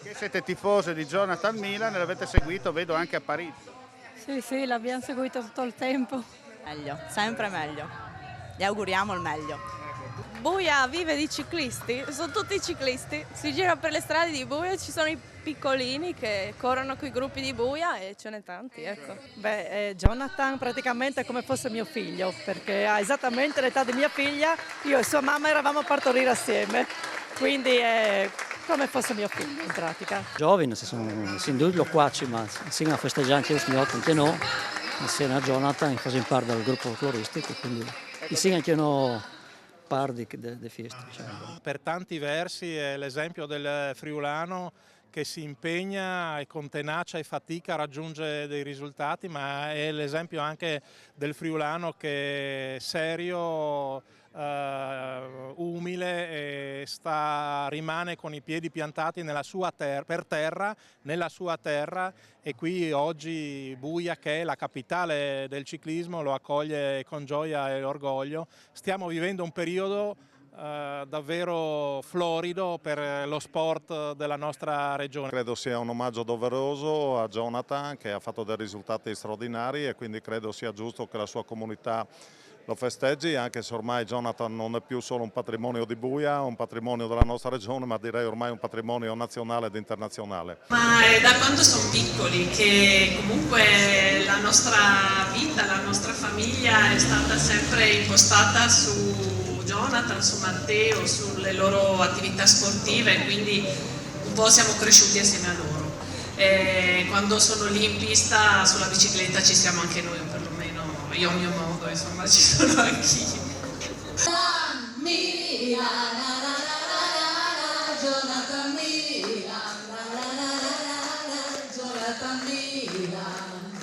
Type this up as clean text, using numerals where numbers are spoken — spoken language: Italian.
Perché siete tifose di Jonathan Milan e l'avete seguito, vedo, anche a Parigi. Sì, sì, l'abbiamo seguito tutto il tempo. Meglio, sempre meglio. Gli auguriamo il meglio. Buia vive di ciclisti, sono tutti ciclisti, si gira per le strade di Buia, ci sono i piccolini che corrono con i gruppi di Buia e ce n'è tanti, ecco. Beh, Jonathan praticamente è come fosse mio figlio, perché ha esattamente l'età di mia figlia, io e sua mamma eravamo a partorire assieme, quindi è come fosse mio figlio in pratica. Giovani, sin dubito qua, ma insieme a festeggianti del signor Contenò, insieme a Jonathan, facciamo parte del gruppo folcloristico, quindi insieme anche noi parte delle feste. Per tanti versi è l'esempio del friulano che si impegna e con tenacia e fatica raggiunge dei risultati, ma è l'esempio anche del friulano che è serio, umile e rimane con i piedi piantati per terra, nella sua terra, e qui oggi Buia, che è la capitale del ciclismo, lo accoglie con gioia e orgoglio. Stiamo vivendo un periodo davvero florido per lo sport della nostra regione. Credo sia un omaggio doveroso a Jonathan, che ha fatto dei risultati straordinari, e quindi credo sia giusto che la sua comunità lo festeggi, anche se ormai Jonathan non è più solo un patrimonio di Buia, un patrimonio della nostra regione, ma direi ormai un patrimonio nazionale ed internazionale. Ma è da quando sono piccoli che comunque la nostra vita, la nostra famiglia è stata sempre impostata su Jonathan, su Matteo, sulle loro attività sportive, quindi un po' siamo cresciuti assieme a loro. Quando sono lì in pista sulla bicicletta ci siamo anche noi, perlomeno io a mio modo, insomma ci sono anch'io. Jonathan Milan,